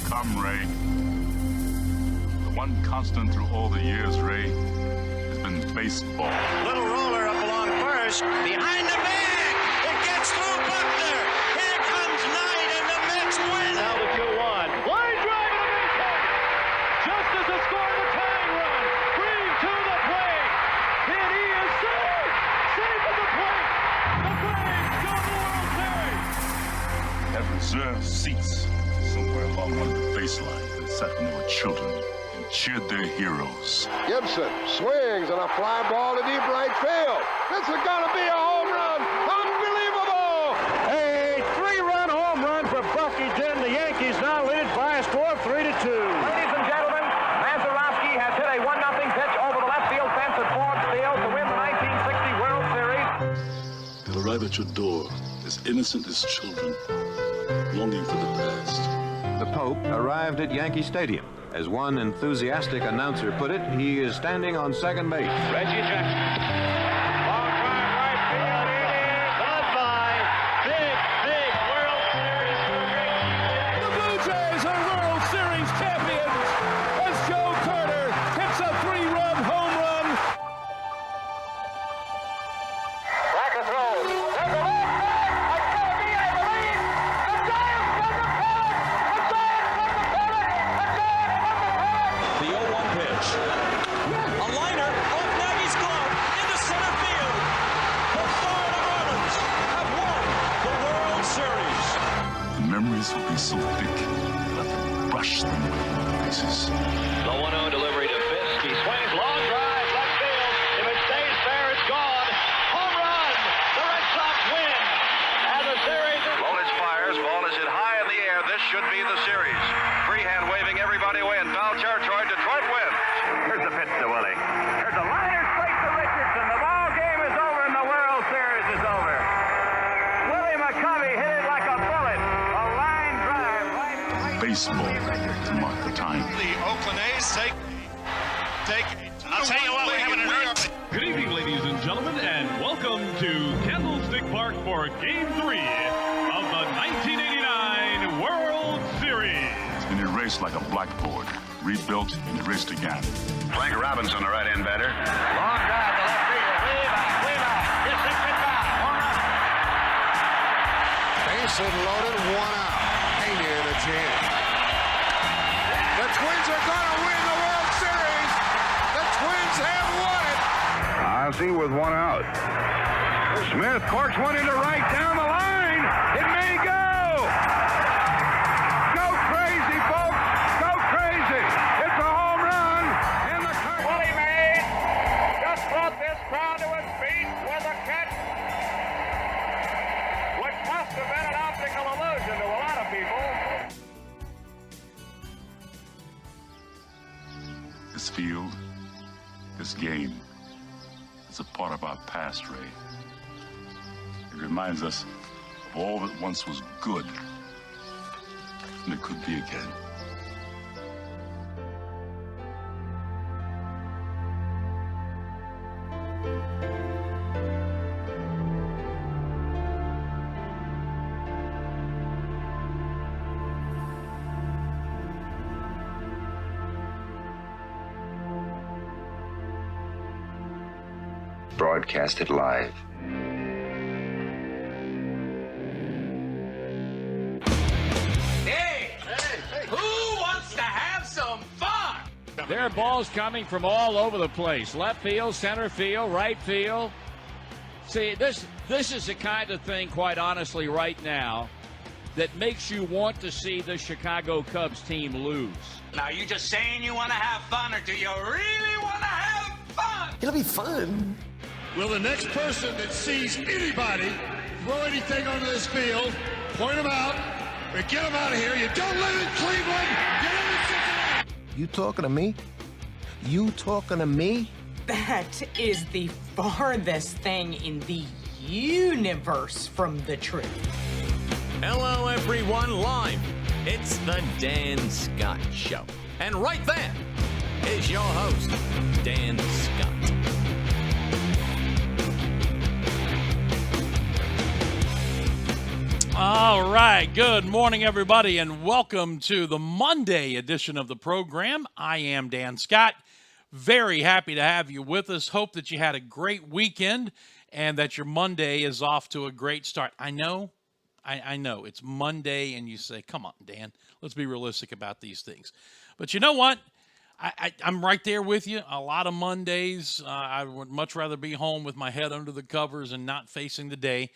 Come, Ray. The one constant through all the years, Ray, has been baseball. Little roller up along first, behind the bag. It gets through Buckner. Here comes Knight, and the Mets win. Now the 2-1. Line drive to Minnesota. Just as the score of the tying run. Green to the plate. And he is safe. Safe at the plate. The Braves go to the World Series. Have reserved seats somewhere along one of the baseline that sat when they were children and cheered their heroes. Gibson swings and a fly ball to deep right field. This is going to be a home run. Unbelievable! A 3-run home run for Bucky Dent. The Yankees now lead it by a score of 3-2. Ladies and gentlemen, Mazeroski has hit a 1-0 pitch over the left field fence at Ford Field to win the 1960 World Series. They'll arrive at your door as innocent as children, longing for the past. The Pope arrived at Yankee Stadium. As one enthusiastic announcer put it, he is standing on second base. Reggie Jackson. Long drive right field. It is goodbye. Big World Series. The Blue Jays are World Series champions as Joe Carter hits a 3-run home run. Racker throws. There's a left back. It's going to be, I believe, the Giants from the pennant. The Giants from the pennant. The Giants from the pennant. The 0-1 pitch. A liner off Nagy's glove into center field. The Florida Marlins have won the World Series. The memories will be so thick, you'll have to brush them with the faces. The 1-0 delivery to Fisk. He swings, long drive, left field. If it stays fair, it's gone. Home run. The Red Sox win. And the series is... Lolich fires. Ball is hit high in the air. This should be the series. Freehand waving. Everybody win. Foul territory. Detroit wins. Here's the pitch to Willie. Here's a liner straight to Richardson. The ball game is over and the World Series is over. Willie McCovey hit it like a bullet. A line drive right. Baseball to mark the time. The Oakland A's take. I'll tell you what, we're having an earth. Good evening, ladies and gentlemen, and welcome to Candlestick Park for Game 3 of the 1989 World Series. And erased like a blackboard, rebuilt and erased again. Frank Robinson, the right-hand batter. Long drive to left field. Way back. This is goodbye. Home run. Base hit loaded, 1 out. Pena in a jam. The Twins are going to win the World Series. The Twins have won it. Ozzie with 1 out. Smith corks one into right down the line. It may go. Go crazy, folks. Go crazy. It's a home run. And the Willie Mays just brought this crowd to its feet with a catch, which must have been an optical illusion to a lot of people. This field, this game, is a part of our past, Ray. It reminds us of all that once was good, and it could be again. Broadcasted live. Hey! Who wants to have some fun? There are balls coming from all over the place. Left field, center field, right field. See, this is the kind of thing, quite honestly, right now, that makes you want to see the Chicago Cubs team lose. Now, are you just saying you want to have fun, or do you really want to have fun? It'll be fun. Will the next person that sees anybody throw anything onto this field, point them out, or get them out of here? You don't live in Cleveland. You live in Cincinnati. You talking to me? You talking to me? That is the farthest thing in the universe from the truth. Hello, everyone, live. It's the Dan Scott Show. And right there is your host, Dan Scott. All right, good morning, everybody, and welcome to the Monday edition of the program. I am Dan Scott. Very happy to have you with us. Hope that you had a great weekend and that your Monday is off to a great start. I know it's Monday, and you say, come on, Dan, let's be realistic about these things. But you know what? I'm right there with you. A lot of Mondays, I would much rather be home with my head under the covers and not facing the day.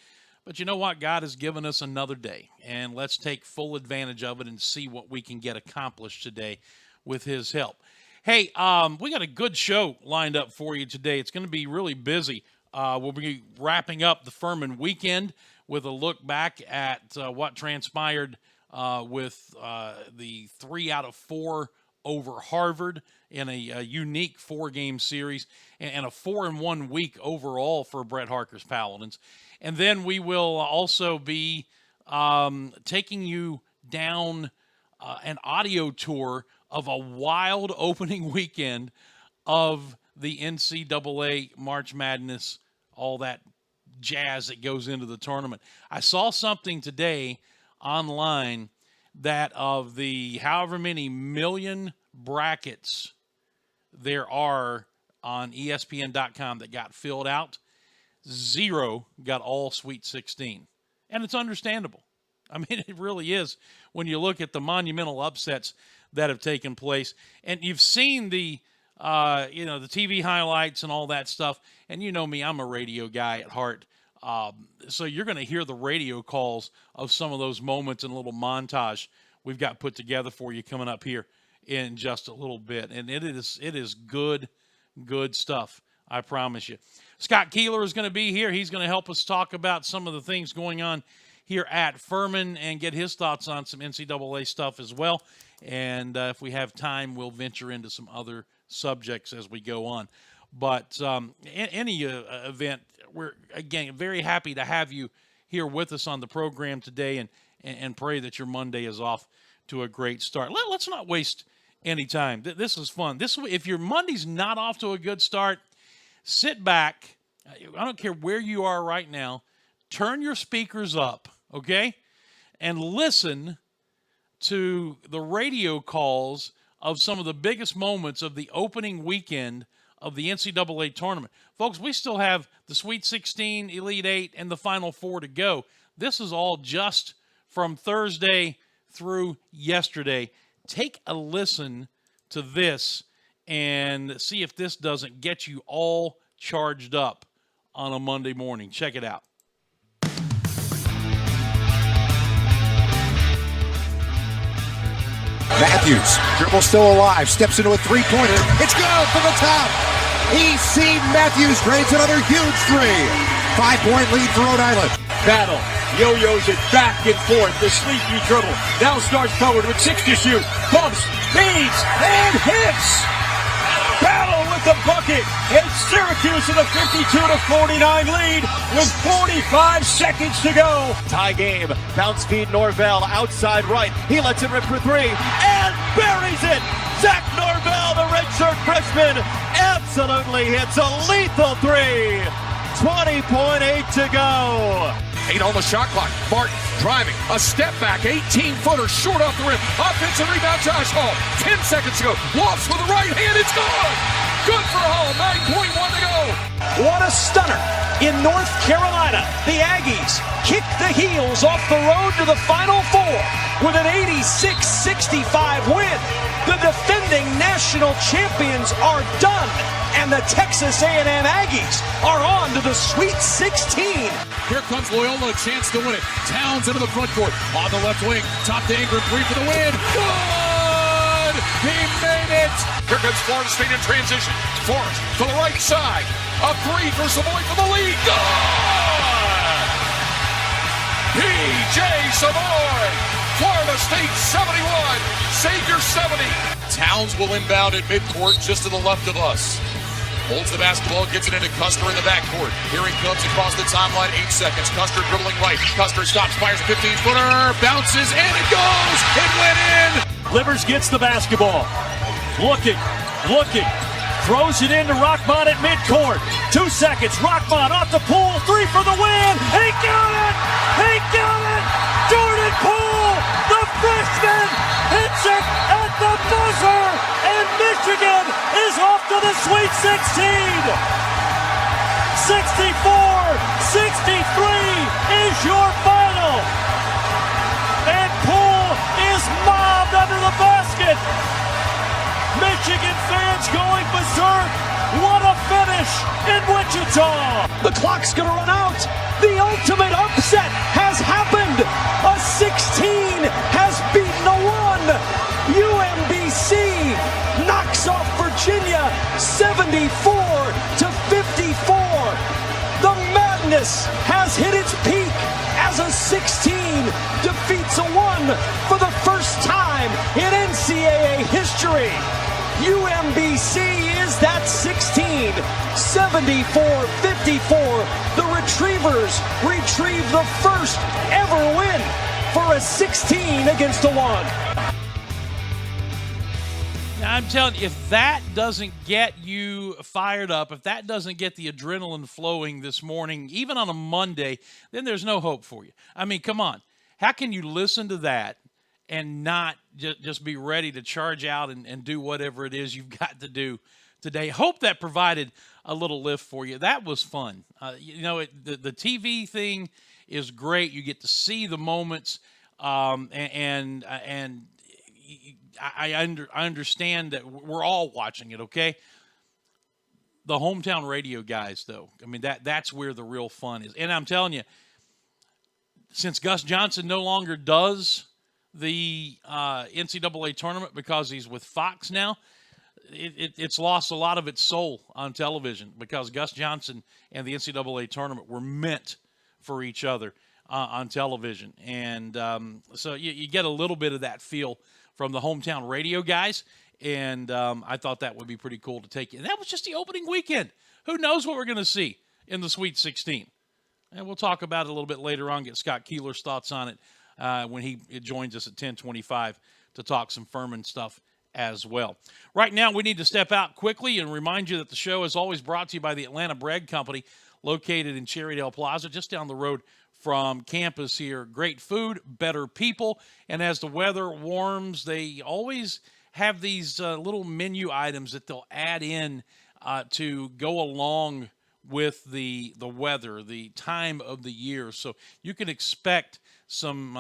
But you know what? God has given us another day, and let's take full advantage of it and see what we can get accomplished today with His help. Hey, we got a good show lined up for you today. It's going to be really busy. We'll be wrapping up the Furman weekend with a look back at what transpired with the 3 out of 4 over Harvard in a unique 4-game series and a 4-1 week overall for Brett Harker's Paladins. And then we will also be taking you down an audio tour of a wild opening weekend of the NCAA March Madness, all that jazz that goes into the tournament. I saw something today online that of the however many million brackets there are on ESPN.com that got filled out, 0 got all Sweet 16. And it's understandable. I mean, it really is when you look at the monumental upsets that have taken place. And you've seen the TV highlights and all that stuff. And you know me, I'm a radio guy at heart. So you're going to hear the radio calls of some of those moments and a little montage we've got put together for you coming up here in just a little bit. And it is good stuff, I promise you. Scott Keeler is going to be here. He's going to help us talk about some of the things going on here at Furman and get his thoughts on some NCAA stuff as well. And if we have time, we'll venture into some other subjects as we go on. But any event, we're, again, very happy to have you here with us on the program today and pray that your Monday is off to a great start. Let's not waste any time. This is fun. If your Monday's not off to a good start, sit back. I don't care where you are right now. Turn your speakers up, okay? And listen to the radio calls of some of the biggest moments of the opening weekend of the NCAA tournament. Folks, we still have the Sweet 16, Elite 8, and the Final 4 to go. This is all just from Thursday through yesterday. Take a listen to this and see if this doesn't get you all charged up on a Monday morning. Check it out. Matthews, dribble still alive, steps into a three-pointer. It's good from the top. E.C. Matthews drains another huge three. 5-point lead for Rhode Island. Battle. Yo-yos it back and forth. The sleepy dribble. Now starts forward with 6 to shoot. Bumps, leads, and hits. with the bucket. It's Syracuse in a 52-49 lead with 45 seconds to go. Tie game. Bounce feed Norvell outside right. He lets it rip for three and buries it. Zach Norvell, the redshirt freshman, absolutely hits a lethal three. 20.8 to go. 8 on the shot clock. Martin driving. A step back. 18-footer short off the rim. Offensive rebound, Josh Hall. 10 seconds to go. Lofts with the right hand. It's good. Good for Hall. 9.1 to go. What a stunner. In North Carolina, the Aggies kick the heels off the road to the Final Four with an 86-65 win. The defending national champions are done, and the Texas A&M Aggies are on to the Sweet 16. Here comes Loyola, a chance to win it. Towns into the front court. On the left wing. Top to Ingram. 3 for the win. Good! He made it! Here comes Florida State in transition. Forrest to the right side. A 3 for Savoy for the lead. Good! P.J. Savoy! Florida State 71. Xavier 70. Towns will inbound at midcourt just to the left of us. Holds the basketball, gets it into Custer in the backcourt. Here he comes across the timeline, 8 seconds. Custer dribbling right. Custer stops, fires a 15-footer, bounces, and it goes! It went in! Livers gets the basketball. Looking. Throws it into Rockmont at midcourt. 2 seconds. Rockmont off the pool. 3 for the win. He got it! Jordan Poole, the freshman, hits it at the buzzer, and Michigan is off to the Sweet 16. 64-63 is your final. And Poole is mobbed under the basket. Michigan fans going berserk. What a finish in Wichita. The clock's going to run out. The ultimate upset has happened. A 16 has beaten a 1. UMBC knocks off Virginia 74-54. The madness has hit its peak as a 16 defeats a 1 for the first time in NCAA history. UMBC is that 16, 74-54. The Retrievers retrieve the first ever win for a 16 against a 1. Now, I'm telling you, if that doesn't get you fired up, if that doesn't get the adrenaline flowing this morning, even on a Monday, then there's no hope for you. I mean, come on. How can you listen to that and not just be ready to charge out and do whatever it is you've got to do today? Hope that provided a little lift for you. That was fun. The TV thing is great. You get to see the moments, and I understand that we're all watching it, okay? The hometown radio guys, though, I mean, that's where the real fun is. And I'm telling you, since Gus Johnson no longer does the NCAA tournament because he's with Fox now, it's lost a lot of its soul on television because Gus Johnson and the NCAA tournament were meant for each other on television. And so you get a little bit of that feel from the hometown radio guys, and I thought that would be pretty cool to take. And that was just the opening weekend. Who knows what we're going to see in the Sweet 16? And we'll talk about it a little bit later on, get Scott Keeler's thoughts on it when he joins us at 10:25 to talk some Furman stuff as well. Right now, we need to step out quickly and remind you that the show is always brought to you by the Atlanta Bread Company, located in Cherrydale Plaza, just down the road from campus here. Great food, better people, and as the weather warms, they always have these little menu items that they'll add in to go along with the weather, the time of the year. So you can expect some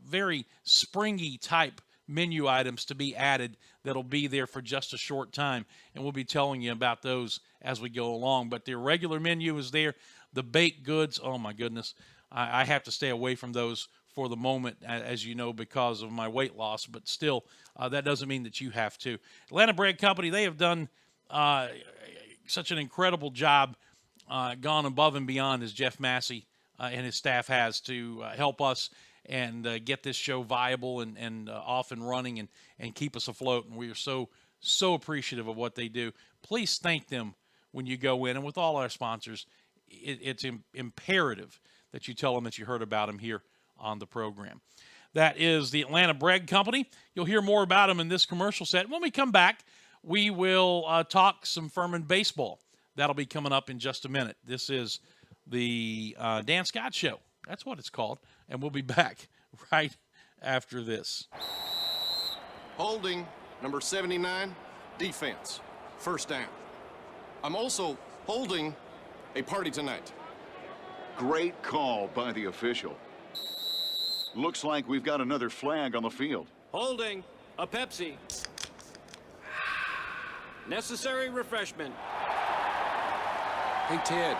very springy type menu items to be added that'll be there for just a short time, and we'll be telling you about those as we go along. But the regular menu is there. The baked goods, oh my goodness, I have to stay away from those for the moment, as you know, because of my weight loss, but still, that doesn't mean that you have to. Atlanta Bread Company, they have done such an incredible job, gone above and beyond, as Jeff Massey and his staff has, to help us and get this show viable and off and running and keep us afloat. And we are so So appreciative of what they do. Please thank them when you go in. And with all our sponsors, it's imperative that you tell them that you heard about them here on the program. That is the Atlanta Bread Company. You'll hear more about them in this commercial set. When we come back, we will talk some Furman baseball. That'll be coming up in just a minute. This is the Dan Scott Show. That's what it's called. And we'll be back right after this. Holding, number 79, defense, first down. I'm also holding a party tonight. Great call by the official. Looks like we've got another flag on the field. Holding, a Pepsi. Necessary refreshment. Hey, Ted,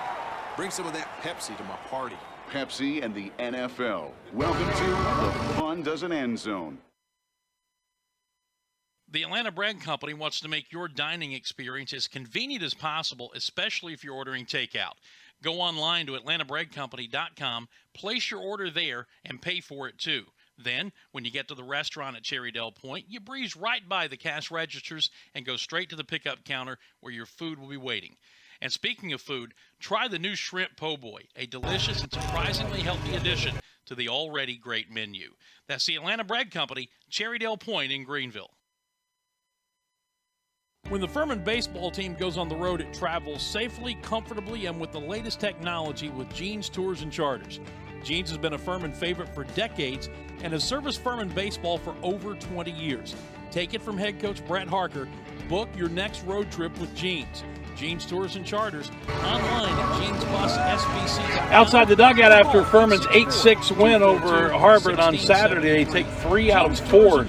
bring some of that Pepsi to my party. Pepsi and the NFL. Welcome to the Fun Doesn't End Zone. The Atlanta Bread Company wants to make your dining experience as convenient as possible, especially if you're ordering takeout. Go online to atlantabreadcompany.com, place your order there, and pay for it too. Then, when you get to the restaurant at Cherrydale Point, you breeze right by the cash registers and go straight to the pickup counter where your food will be waiting. And speaking of food, try the new Shrimp Po' Boy, a delicious and surprisingly healthy addition to the already great menu. That's the Atlanta Bread Company, Cherrydale Point in Greenville. When the Furman baseball team goes on the road, it travels safely, comfortably, and with the latest technology with Jeans Tours and Charters. Jeans has been a Furman favorite for decades and has serviced Furman baseball for over 20 years. Take it from head coach Brett Harker. Book your next road trip with Jeans. Jeans Tours and Charters online at jeansbussbc.com. Outside the dugout after Furman's 8-6 win over Harvard on Saturday, they take 3 out of 4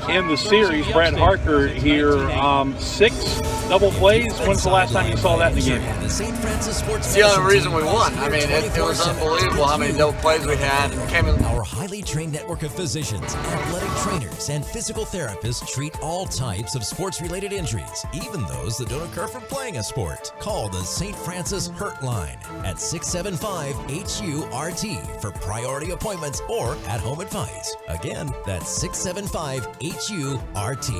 in the series. Brad Harker here, 6 double plays. When's the last time you saw that in the game? It's the only reason we won. I mean, it was unbelievable how many double plays we had. Our highly trained network of physicians, athletic trainers, and physical therapists treat all types of sports-related injuries, even those that don't occur from playing a sport. Call the St. Francis Hurt Line at 675-HURT for priority appointments or at-home advice. Again, that's 675-HURT.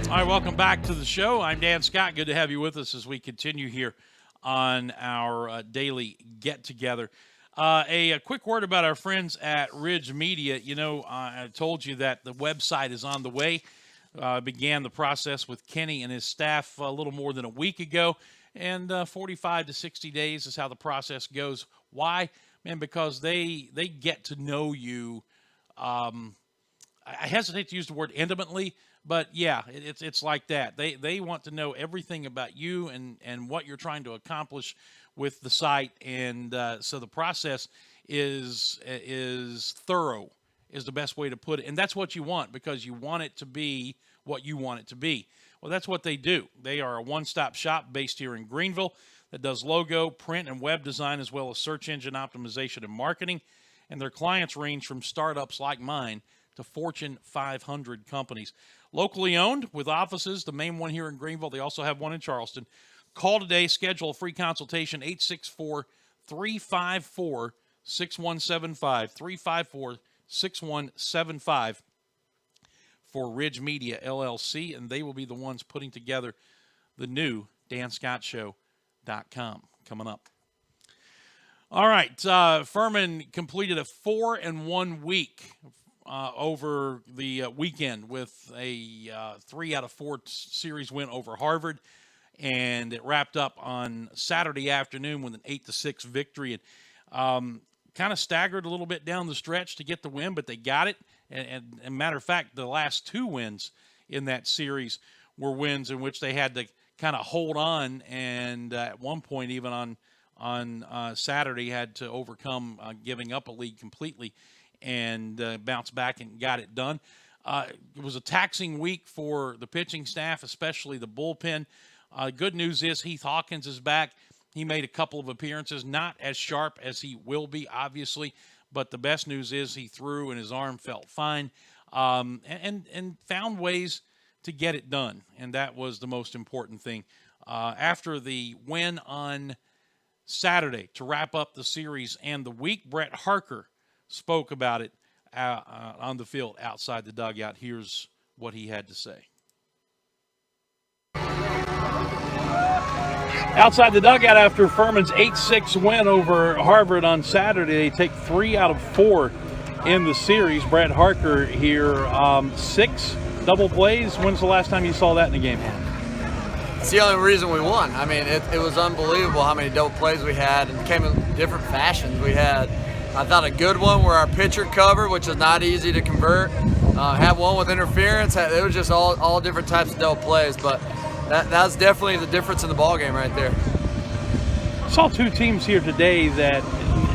All right, welcome back to the show. I'm Dan Scott. Good to have you with us as we continue here on our daily get-together. A quick word about our friends at Ridge Media. You know, I told you that the website is on the way. Began the process with Kenny and his staff a little more than a week ago, and 45 to 60 days is how the process goes. Why? Man, because they get to know you. I hesitate to use the word intimately, but yeah, it's like that. They want to know everything about you and what you're trying to accomplish with the site, and so the process is thorough, is the best way to put it. And that's what you want, because you want it to be what you want it to be. Well, that's what they do. They are a one-stop shop based here in Greenville that does logo, print, and web design, as well as search engine optimization and marketing. And their clients range from startups like mine to Fortune 500 companies. Locally owned, with offices, the main one here in Greenville. They also have one in Charleston. Call today, schedule a free consultation, 864-354-6175, 354-6175 for Ridge Media, LLC, and they will be the ones putting together the new DanScottShow.com coming up. All right, Furman completed a 4-1 week over the weekend with a 3 out of 4 series win over Harvard, and it wrapped up on Saturday afternoon with an 8-6 victory. And kind of staggered a little bit down the stretch to get the win, but they got it. And matter of fact, the last 2 wins in that series were wins in which they had to kind of hold on, and at one point even on Saturday had to overcome giving up a lead completely and bounce back and got it done. It was a taxing week for the pitching staff, especially the bullpen. Good news is Heath Hawkins is back. He made a couple of appearances, not as sharp as he will be, obviously, but the best news is he threw and his arm felt fine, and found ways to get it done, and that was the most important thing. After the win on Saturday to wrap up the series and the week, Brett Harker spoke about it on the field outside the dugout. Here's what he had to say. Outside the dugout after Furman's 8-6 win over Harvard on Saturday, they take 3 out of 4 in the series. Brett Harker here, 6 double plays. When's the last time you saw that in a game? It's the only reason we won. I mean, it was unbelievable how many double plays we had, and it came in different fashions. We had, I thought, a good one where our pitcher covered, which is not easy to convert. Had one with interference. It was just all different types of double plays, but that's definitely the difference in the ball game right there. I saw 2 teams here today that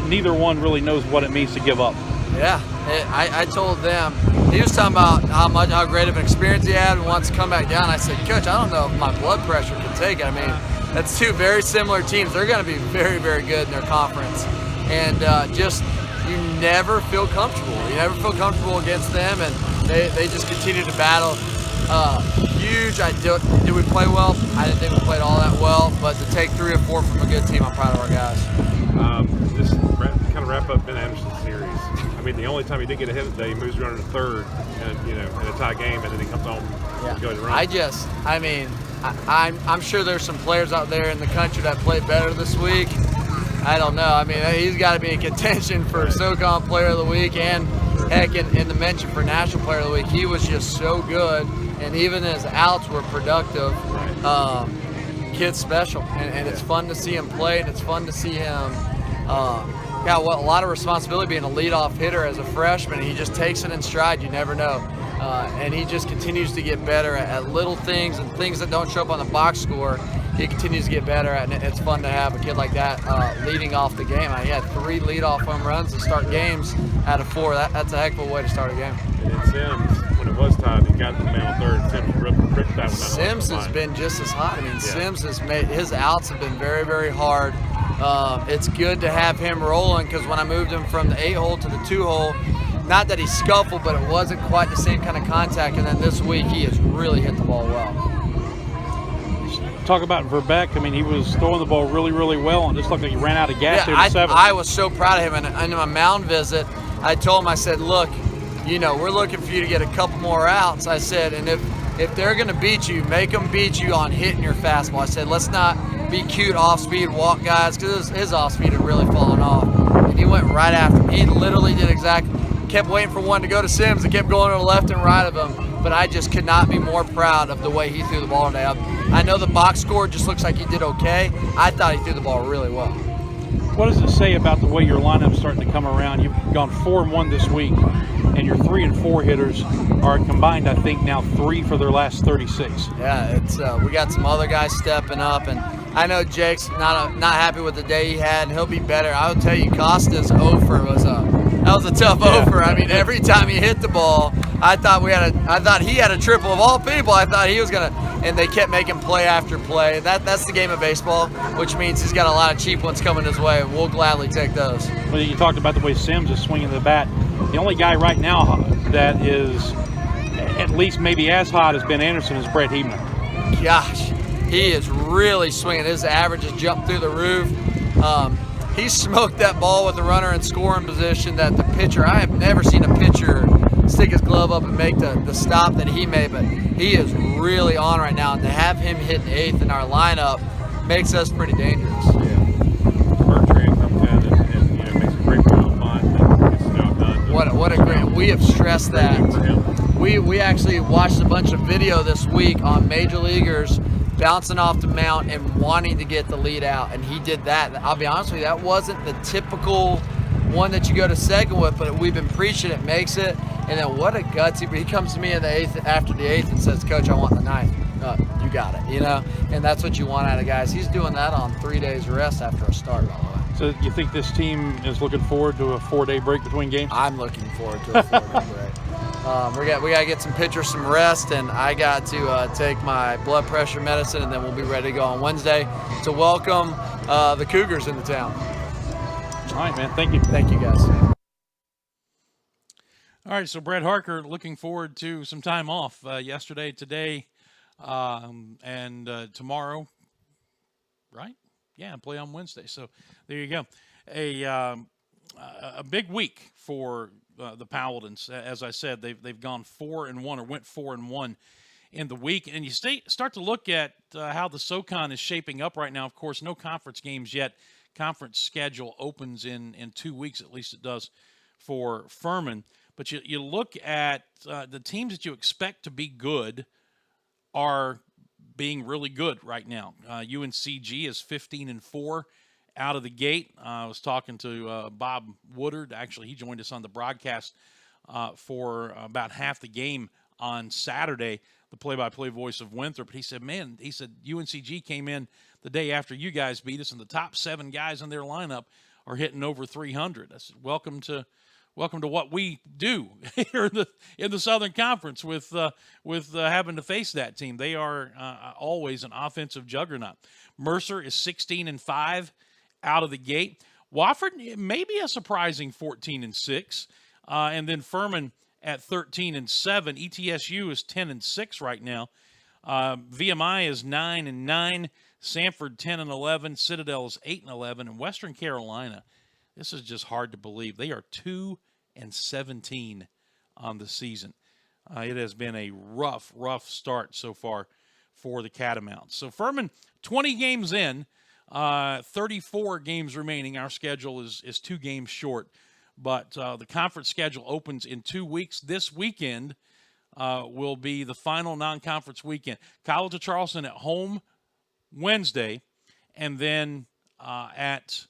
neither one really knows what it means to give up. Yeah, I told them, he was talking about how great of an experience he had and wants to come back down. I said, Coach, I don't know if my blood pressure can take it. I mean, that's 2 very similar teams. They're going to be very, very good in their conference. And you never feel comfortable. You never feel comfortable against them, and they just continue to battle. Huge. Did we play well? I didn't think we played all that well, but to take 3 or 4 from a good team, I'm proud of our guys. Just kind of wrap up Ben Anderson's series. I mean, the only time he did get a hit today, he moves around to third, and in a tie game, and then he comes home and goes around. I'm sure there's some players out there in the country that played better this week. I don't know. I mean, he's got to be in contention for SoCon Player of the Week and, heck, in the mention for National Player of the Week. He was just so good, and even his outs were productive. Kid's special, and it's fun to see him play, and it's fun to see him got a lot of responsibility being a leadoff hitter as a freshman. He just takes it in stride. You never know. And he just continues to get better at little things and things that don't show up on the box score. He continues to get better at, and it's fun to have a kid like that leading off the game. He had 3 leadoff home runs to start games out of 4. That's a heck of a way to start a game. And then Sims, when it was tied, he got the man on third. Sims ripped that one out. Sims has been just as hot. I mean, Sims has made his outs have been very, very hard. It's good to have him rolling, because when I moved him from the 8-hole to the 2-hole, not that he scuffled, but it wasn't quite the same kind of contact. And then this week, he has really hit the ball well. Talk about Verbeck. I mean, he was throwing the ball really, really well, and it just looked like he ran out of gas there in the 7th. I was so proud of him. And in my mound visit, I told him, I said, look, we're looking for you to get a couple more outs. I said, and if they're going to beat you, make them beat you on hitting your fastball. I said, let's not be cute off-speed walk guys, because his off-speed had really fallen off. And he went right after him. He literally did kept waiting for one to go to Sims and kept going to the left and right of him. But I just could not be more proud of the way he threw the ball today. I know the box score just looks like he did okay. I thought he threw the ball really well. What does it say about the way your lineup's starting to come around? You've gone 4-1 this week, and your 3 and 4 hitters are combined, I think, now 3 for their last 36. Yeah, it's we got some other guys stepping up, and I know Jake's not happy with the day he had, and he'll be better. I will tell you, Costa's offer was a tough offer. I mean, every time he hit the ball, I thought he had a triple of all people. I thought he was gonna, and they kept making play after play. That's the game of baseball, which means he's got a lot of cheap ones coming his way. We'll gladly take those. Well, you talked about the way Sims is swinging the bat. The only guy right now that is at least maybe as hot as Ben Anderson is Brett Hebner. Gosh, he is really swinging. His average has jumped through the roof. He smoked that ball with the runner in scoring position that the pitcher, I have never seen a pitcher stick his glove up and make the stop that he made, but he is really on right now. And to have him hit 8th in our lineup makes us pretty dangerous. Bertrand comes in and makes a great round line and gets the job done. What a great, we have stressed that. We actually watched a bunch of video this week on major leaguers bouncing off the mound and wanting to get the lead out, and he did that. I'll be honest with you, that wasn't the typical one that you go to second with, but we've been preaching it makes it. And then what a gutsy, he comes to me in the 8th, after the 8th, and says, Coach, I want the 9th. You got it, and that's what you want out of guys. He's doing that on 3 days rest after a start, by the way. So you think this team is looking forward to a 4-day break between games? I'm looking forward to a 4-day break. We got to get some pitchers some rest, and I got to take my blood pressure medicine, and then we'll be ready to go on Wednesday to welcome the Cougars into town. All right, man. Thank you. Thank you, guys. All right, so Brett Harker looking forward to some time off yesterday, today, and tomorrow, right? Yeah, play on Wednesday. So there you go. A big week for the Paladins. As I said, they've gone 4-1 or went 4-1 in the week. And you start to look at how the SoCon is shaping up right now. Of course, no conference games yet. Conference schedule opens in 2 weeks, at least it does for Furman. But you look at the teams that you expect to be good are being really good right now. UNCG is 15-4 out of the gate. I was talking to Bob Woodard. Actually, he joined us on the broadcast for about half the game on Saturday, the play-by-play voice of Winthrop. He said, UNCG came in the day after you guys beat us, and the top 7 guys in their lineup are hitting over 300. I said, welcome to what we do here in the Southern Conference with having to face that team. They are always an offensive juggernaut. Mercer is 16-5 out of the gate. Wofford maybe a surprising 14-6, and then Furman at 13-7. ETSU is 10-6 right now. VMI is 9-9. Sanford 10-11. Citadel is 8-11, and Western Carolina. This is just hard to believe. They are 2-17 on the season. It has been a rough start so far for the Catamounts. So Furman, 20 games in, 34 games remaining. Our schedule is 2 games short. But the conference schedule opens in 2 weeks. This weekend will be the final non-conference weekend. College of Charleston at home Wednesday, and then at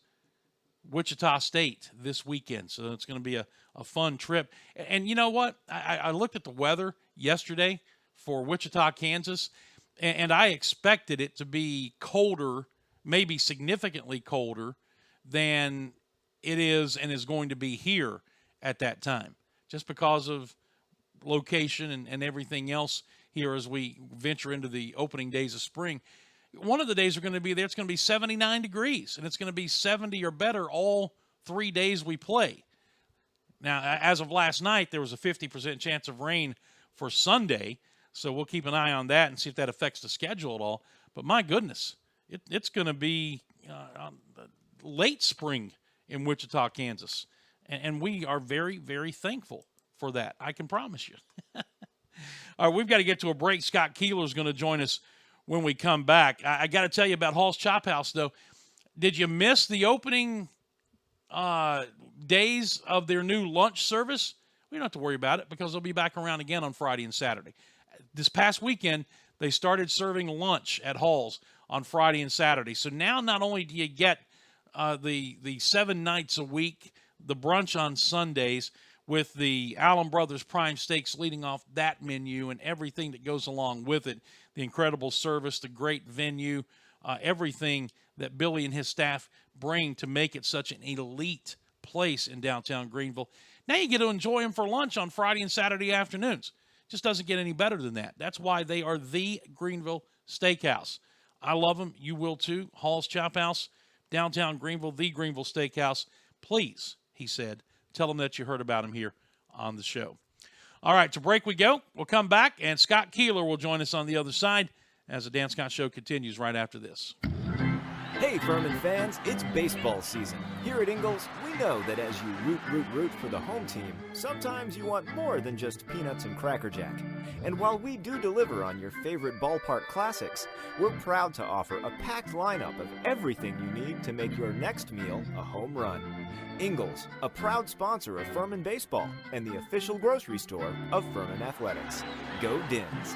Wichita State this weekend. So it's going to be a fun trip. And you know what? I looked at the weather yesterday for Wichita, Kansas, and I expected it to be colder, maybe significantly colder than it is and is going to be here at that time, just because of location and everything else here as we venture into the opening days of spring. One of the days we're going to be there, it's going to be 79 degrees, and it's going to be 70 or better all 3 days we play. Now, as of last night, there was a 50% chance of rain for Sunday, so we'll keep an eye on that and see if that affects the schedule at all. But my goodness, it's going to be late spring in Wichita, Kansas, and we are very, very thankful for that. I can promise you. All right, we've got to get to a break. Scott Keeler is going to join us when we come back. I got to tell you about Hall's Chop House, though. Did you miss the opening days of their new lunch service? We don't have to worry about it because they'll be back around again on Friday and Saturday. This past weekend, they started serving lunch at Hall's on Friday and Saturday. So now not only do you get the 7 nights a week, the brunch on Sundays with the Allen Brothers Prime Steaks leading off that menu and everything that goes along with it, the incredible service, the great venue, everything that Billy and his staff bring to make it such an elite place in downtown Greenville. Now you get to enjoy them for lunch on Friday and Saturday afternoons. Just doesn't get any better than that. That's why they are the Greenville Steakhouse. I love them. You will too. Hall's Chop House, downtown Greenville, the Greenville Steakhouse. Please, he said, tell them that you heard about him here on the show. All right, to break we go. We'll come back, and Scott Keeler will join us on the other side as the Dan Scott Show continues right after this. Hey, Furman fans, it's baseball season. Here at Ingalls, we know that as you root for the home team, sometimes you want more than just peanuts and Cracker Jack. And while we do deliver on your favorite ballpark classics, we're proud to offer a packed lineup of everything you need to make your next meal a home run. Ingalls, a proud sponsor of Furman Baseball and the official grocery store of Furman Athletics. Go Dins!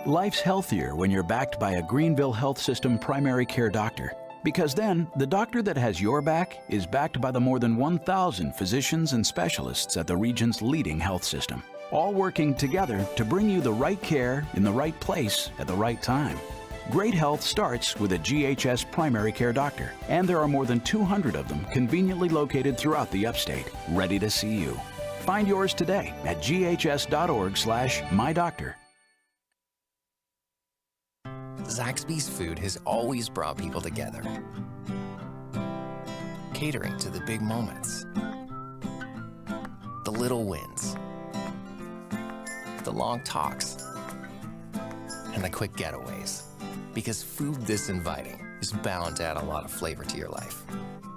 Life's healthier when you're backed by a Greenville Health System primary care doctor. Because then, the doctor that has your back is backed by the more than 1,000 physicians and specialists at the region's leading health system, all working together to bring you the right care in the right place at the right time. Great health starts with a GHS primary care doctor, and there are more than 200 of them conveniently located throughout the upstate, ready to see you. Find yours today at ghs.org/mydoctor. Zaxby's food has always brought people together. catering to the big moments, the little wins, the long talks, and the quick getaways. Because food this inviting is bound to add a lot of flavor to your life.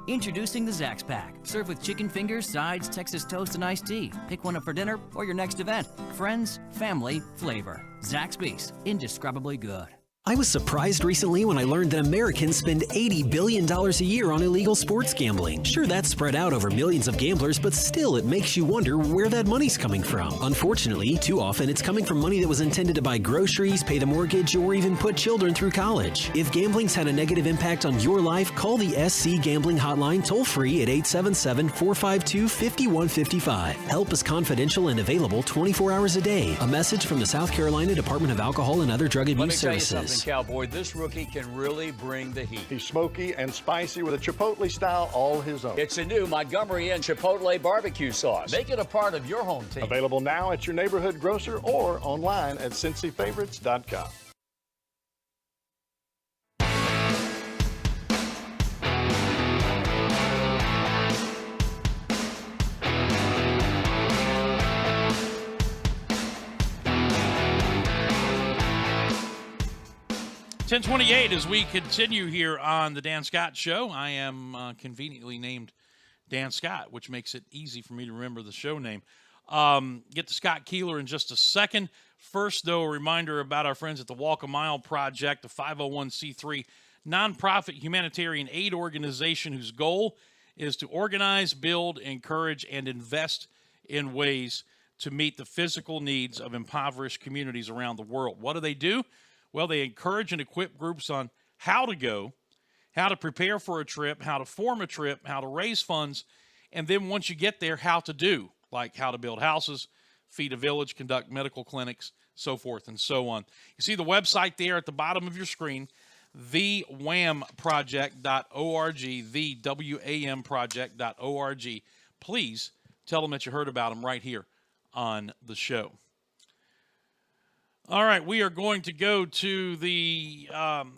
Introducing the Zax Pack. Served with chicken fingers, sides, Texas toast, and iced tea. Pick one up for dinner or your next event. Friends, family, flavor. Zaxby's. Indescribably good. I was surprised recently when I learned that Americans spend $80 billion a year on illegal sports gambling. Sure, that's spread out over millions of gamblers, but still it makes you wonder where that money's coming from. Unfortunately, too often it's coming from money that was intended to buy groceries, pay the mortgage, or even put children through college. If gambling's had a negative impact on your life, call the SC Gambling Hotline toll-free at 877-452-5155. Help is confidential and available 24 hours a day. A message from the South Carolina Department of Alcohol and Other Drug Abuse Services. Cowboy, this rookie can really bring the heat. He's smoky and spicy with a Chipotle style all his own. It's a new Montgomery Inn Chipotle barbecue sauce. Make it a part of your home team. Available now at your neighborhood grocer or online at CincyFavorites.com. .28 as we continue here on the Dan Scott Show. I am conveniently named Dan Scott, which makes it easy for me to remember the show name. Get to Scott Keeler in just a second. First, though, a reminder about our friends at the Walk a Mile Project, a 501c3 nonprofit humanitarian aid organization whose goal is to organize, build, encourage, and invest in ways to meet the physical needs of impoverished communities around the world. What do? Well, they encourage and equip groups on how to go, how to prepare for a trip, how to form a trip, how to raise funds, and then once you get there, how to do, like how to build houses, feed a village, conduct medical clinics, so forth and so on. You see the website there at the bottom of your screen, thewamproject.org, thewamproject.org. Please tell them that you heard about them right here on the show. All right, we are going to go to the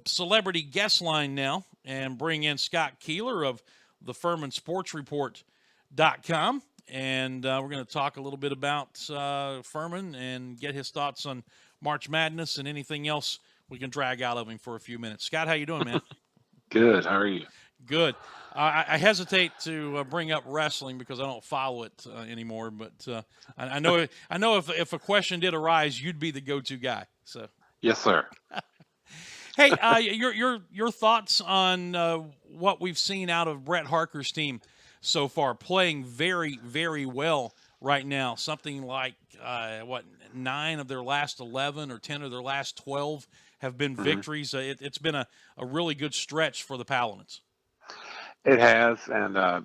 celebrity guest line now and bring in Scott Keeler of the Furman SportsReport.com. And we're going to talk a little bit about Furman and get his thoughts on March Madness and anything else we can drag out of him for a few minutes. Scott, how you doing, man? Good. How are you? Good. I hesitate to bring up wrestling because I don't follow it anymore, but I know if a question did arise, you'd be the go-to guy. So yes, sir. Hey, your thoughts on what we've seen out of Brett Harker's team so far, playing very, very well right now. Something like 9 of their last 11 or 10 of their last 12 have been victories. It's been a really good stretch for the Paladins. It has, and I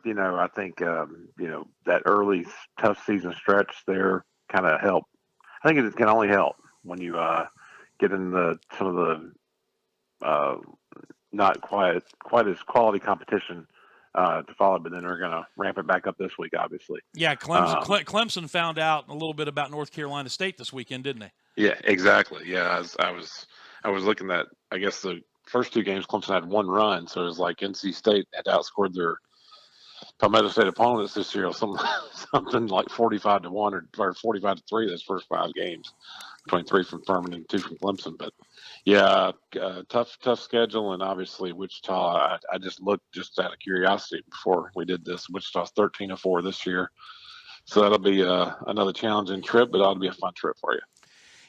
think that early tough season stretch there kind of helped. I think it can only help when you get in some of the not quite as quality competition to follow, but then they're going to ramp it back up this week, obviously. Yeah, Clemson found out a little bit about North Carolina State this weekend, didn't they? Yeah, exactly. Yeah, I was looking at, I guess the first 2 games, Clemson had 1 run, so it was like NC State had outscored their Palmetto State opponents this year, something like 45-1 or 45-3 those first 5 games, 23 from Furman and 2 from Clemson. But yeah, tough schedule, and obviously Wichita. I just looked just out of curiosity before we did this. Wichita's 13-4 this year, so that'll be another challenging trip, but it ought to be a fun trip for you.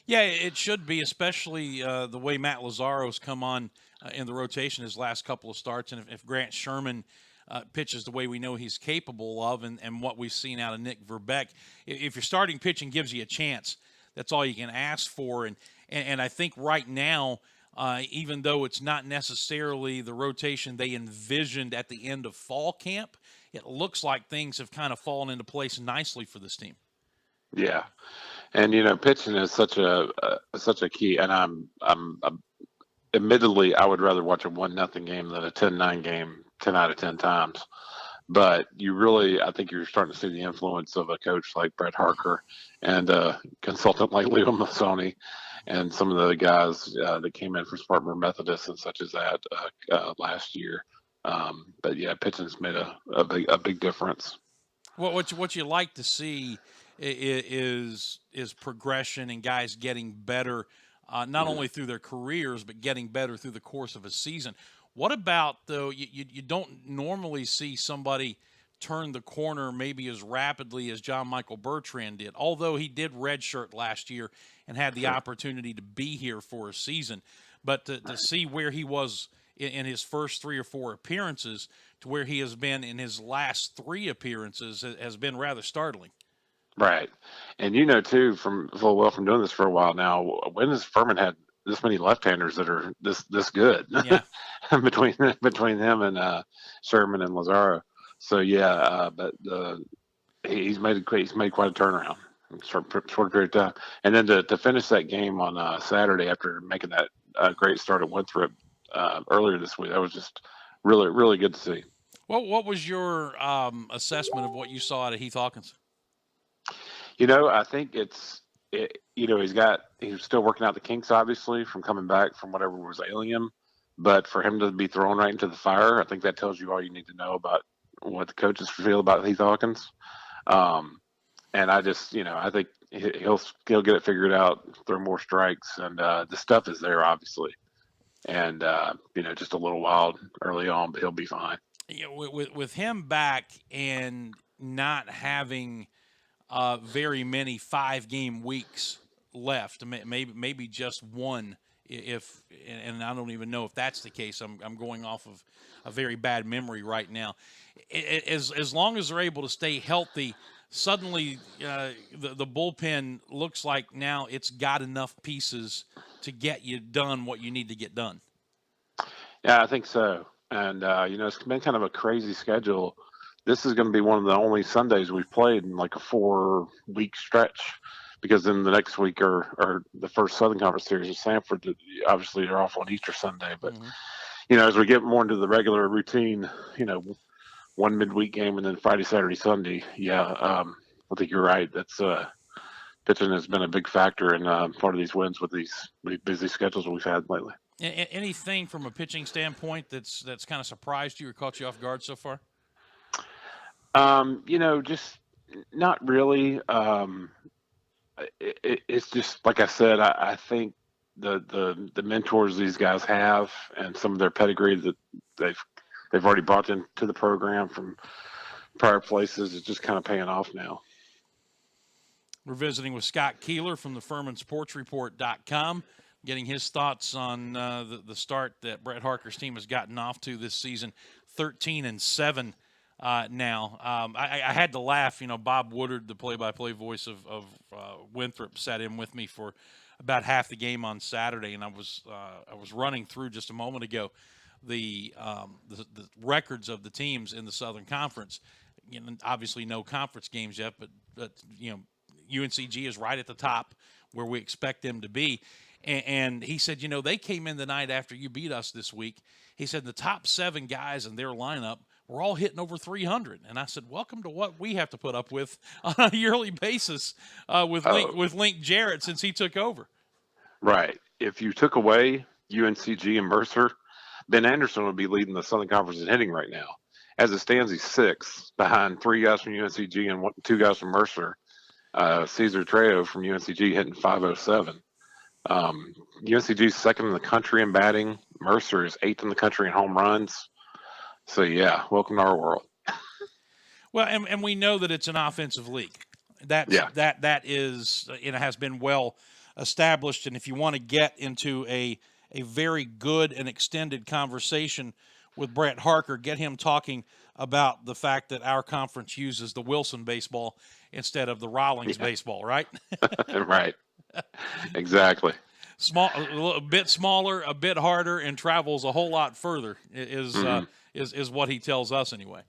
Yeah, it should be, especially the way Matt Lazzaro's come on in the rotation his last couple of starts. And if Grant Sherman pitches the way we know he's capable of and what we've seen out of Nick Verbeek, if your starting pitching gives you a chance, that's all you can ask for. And I think right now, even though it's not necessarily the rotation they envisioned at the end of fall camp, it looks like things have kind of fallen into place nicely for this team. Yeah. And pitching is such a key, and I'm admittedly I would rather watch a 1-0 game than a 10-9 game 10 out of 10 times. But I think you're starting to see the influence of a coach like Brett Harker and a consultant like Leo Massoni and some of the guys that came in from Spartanburg Methodist and such as that last year. But yeah, pitching's made a big difference. Well, what you like to see is progression and guys getting better, not only through their careers but getting better through the course of a season. What about though? You don't normally see somebody turn the corner maybe as rapidly as John Michael Bertrand did, although he did redshirt last year and had the opportunity to be here for a season. But to see where he was in his first 3 or 4 appearances to where he has been in his last 3 appearances has been rather startling. Right. And too, from doing this for a while now, when has Furman had this many left-handers that are this good? Yeah. between him and Sherman and Lazaro. So yeah, but he's made quite a turnaround in short period of time. And then to finish that game on Saturday after making that great start at Winthrop earlier this week, that was just really, really good to see. Well, what was your assessment of what you saw out of Heath Hawkins? I think he's still working out the kinks, obviously, from coming back from whatever was ailing him. But for him to be thrown right into the fire, I think that tells you all you need to know about what the coaches feel about Heath Hawkins. And I just, I think he'll get it figured out, throw more strikes, and the stuff is there, obviously. And, just a little wild early on, but he'll be fine. Yeah, with him back and not having very many 5-game weeks left, maybe just one, and I don't even know if that's the case. I'm going off of a very bad memory right now. As long as they're able to stay healthy, suddenly the bullpen looks like now it's got enough pieces to get you done what you need to get done. Yeah, I think so. And, it's been kind of a crazy schedule. This is going to be one of the only Sundays we've played in like a 4-week stretch, because then the next week are the first Southern Conference series with Sanford. Obviously, they're off on Easter Sunday. But, as we get more into the regular routine, one midweek game and then Friday, Saturday, Sunday. Yeah, I think you're right. That's pitching has been a big factor in part of these wins with these busy schedules we've had lately. Anything from a pitching standpoint that's kind of surprised you or caught you off guard so far? Just not really. It's just like I said. I think the mentors these guys have and some of their pedigree that they've already brought into the program from prior places is just kind of paying off now. We're visiting with Scott Keeler from the FurmanSportsReport.com, getting his thoughts on the start that Brett Harker's team has gotten off to this season, 13-7 now. I had to laugh. Bob Woodard, the play-by-play voice of Winthrop, sat in with me for about half the game on Saturday, and I was running through just a moment ago the records of the teams in the Southern Conference. Obviously no conference games yet, but UNCG is right at the top where we expect them to be. And he said, they came in the night after you beat us this week. He said the top 7 guys in their lineup were all hitting over 300. And I said, welcome to what we have to put up with on a yearly basis with Link Jarrett since he took over. Right. If you took away UNCG and Mercer, Ben Anderson would be leading the Southern Conference in hitting right now. As it stands, he's 6th behind 3 guys from UNCG and 2 guys from Mercer. Cesar Trejo from UNCG hitting .507. UNCG's 2nd in the country in batting. Mercer is 8th in the country in home runs. So yeah, welcome to our world. Well, and we know that it's an offensive league. That is has been well established. And if you want to get into a very good and extended conversation with Brett Harker, get him talking about the fact that our conference uses the Wilson baseball instead of the Rawlings baseball, right? Right. Exactly. A bit smaller, a bit harder, and travels a whole lot further is what he tells us anyway.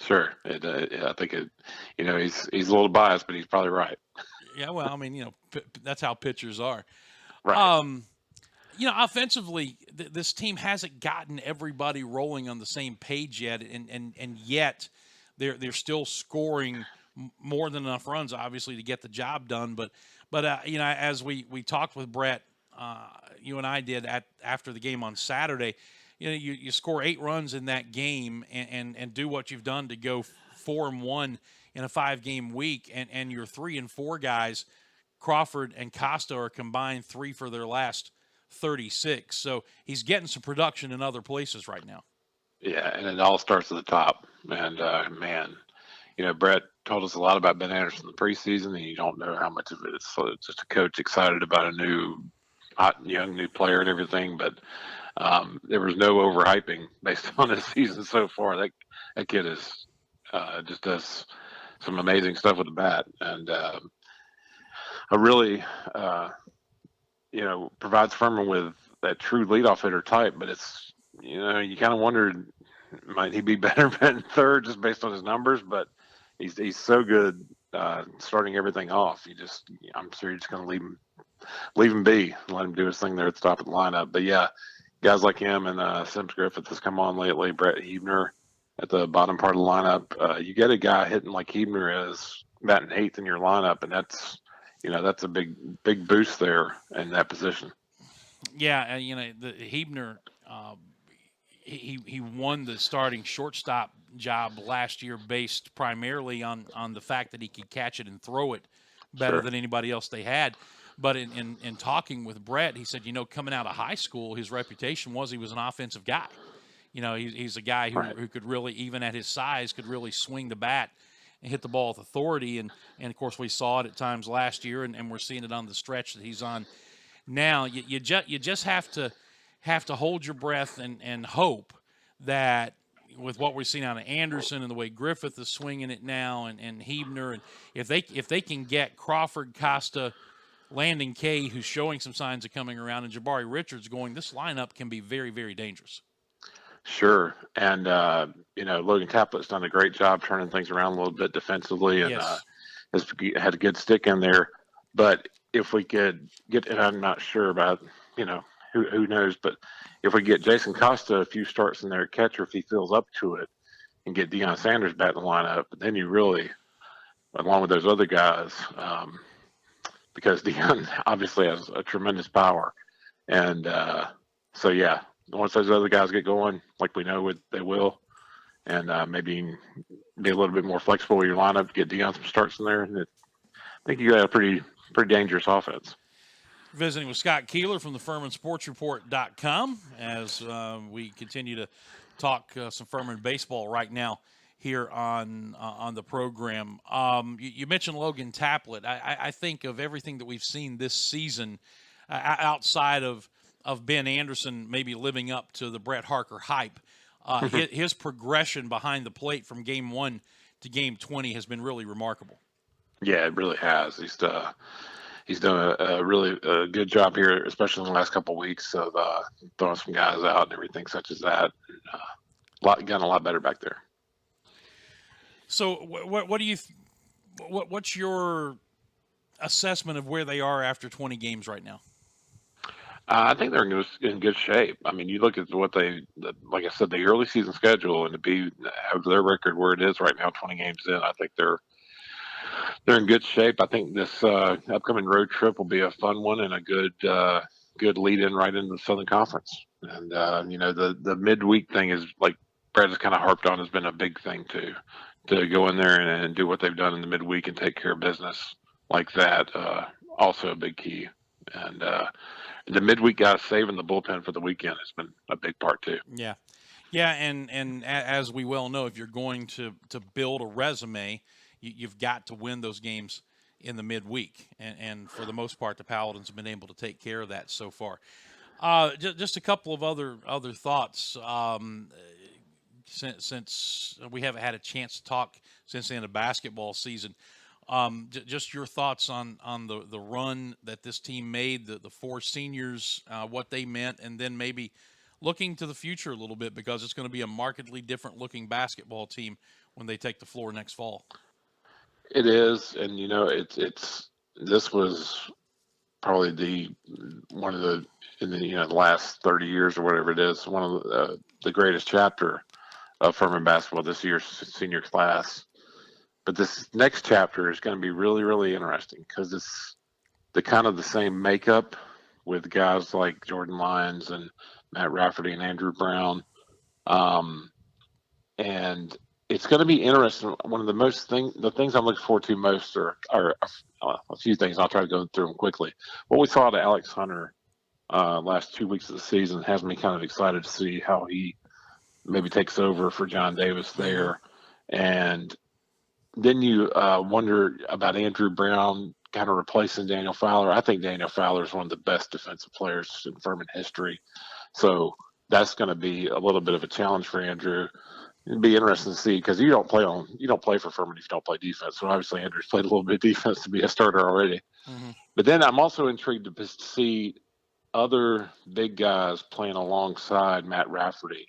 Sure. I think he's a little biased, but he's probably right. Yeah, well, that's how pitchers are. Right. Offensively, this team hasn't gotten everybody rolling on the same page yet, and yet they're still scoring more than enough runs, obviously, to get the job done. But as we talked with Brett, you and I did after the game on Saturday, you score 8 runs in that game and do what you've done to go 4-1 in a 5-game week, and your 3 and 4 guys, Crawford and Costa, are combined 3 for their last 36. So he's getting some production in other places right now. Yeah, and it all starts at the top. And, man, Brett told us a lot about Ben Anderson in the preseason, and you don't know how much of it is just a coach excited about a new, hot, young new player and everything. But there was no overhyping based on his season so far. That kid is just does some amazing stuff with the bat, and really, provides Furman with that true leadoff hitter type. But it's, you kind of wondered, might he be better than third just based on his numbers? But he's so good starting everything off. I'm sure you're just going to leave him be, and let him do his thing there at the top of the lineup. But yeah, guys like him and Sims Griffith has come on lately. Brett Hebner at the bottom part of the lineup. You get a guy hitting like Hebner is, batting 8th in your lineup, and that's a big boost there in that position. Yeah, the Hebner, he won the starting shortstop job last year based primarily on the fact that he could catch it and throw it better than anybody else they had. But in talking with Brett, he said, coming out of high school, his reputation was he was an offensive guy. He's a guy who could really, even at his size, could really swing the bat and hit the ball with authority. And of course, we saw it at times last year, and we're seeing it on the stretch that he's on now. You just have to hold your breath and hope that with what we're seeing out of Anderson and the way Griffith is swinging it now, and Hebner, and if they can get Crawford, Costa, Landon Kay, who's showing some signs of coming around, and Jabari Richards going, this lineup can be very, very dangerous. Sure. And, Logan Taplett's done a great job turning things around a little bit defensively, and has had a good stick in there. But if we could get, and I'm not sure about, who knows, but if we get Jason Costa a few starts in there at catcher, if he feels up to it, and get Deion Sanders back in the lineup, then you really, along with those other guys, because Deion obviously has a tremendous power. And so, yeah, once those other guys get going, like we know they will, and maybe be a little bit more flexible with your lineup, get Deion some starts in there, and I think you got a pretty dangerous offense. Visiting with Scott Keeler from the FurmanSportsReport.com as we continue to talk some Furman baseball right now here on the program. You mentioned Logan Taplett. I think of everything that we've seen this season outside of Ben Anderson maybe living up to the Brett Harker hype. His progression behind the plate from game 1 to game 20 has been really remarkable. Yeah, it really has. He's done a really good job here, especially in the last couple of weeks of throwing some guys out and everything such as that. Gotten a lot better back there. So, what's your assessment of where they are after 20 games right now? I think they're in good shape. I mean, you look at what like I said, the early season schedule, and to have their record where it is right now, 20 games in, I think they're in good shape. I think this upcoming road trip will be a fun one and a good lead in right into the Southern Conference. And the midweek thing is, like Brad has kind of harped on, has been a big thing to go in there and do what they've done in the midweek and take care of business like that. Also a big key. And the midweek guys saving the bullpen for the weekend has been a big part too. Yeah, and as we well know, if you're going to build a resume, you've got to win those games in the midweek, and for the most part, the Paladins have been able to take care of that so far. Just a couple of other thoughts. Since we haven't had a chance to talk since the end of basketball season, just your thoughts on the run that this team made, the 4 seniors, what they meant, and then maybe looking to the future a little bit, because it's going to be a markedly different looking basketball team when they take the floor next fall. It is, and this was probably one of the last 30 years or whatever it is, one of the greatest chapter of Furman basketball this year's senior class. But this next chapter is going to be really, really interesting, because it's the kind of the same makeup with guys like Jordan Lyons and Matt Rafferty and Andrew Brown. And it's going to be interesting. One of the things I'm looking forward to most are a few things. I'll try to go through them quickly. What we saw out of Alex Hunter last 2 weeks of the season has me kind of excited to see how he maybe takes over for John Davis there. And then you wonder about Andrew Brown kind of replacing Daniel Fowler. I think Daniel Fowler is one of the best defensive players in Furman history. So that's going to be a little bit of a challenge for Andrew. It'd be interesting to see because you don't play for Furman if you don't play defense. So obviously Andrew's played a little bit of defense to be a starter already. Mm-hmm. But then I'm also intrigued to see other big guys playing alongside Matt Rafferty,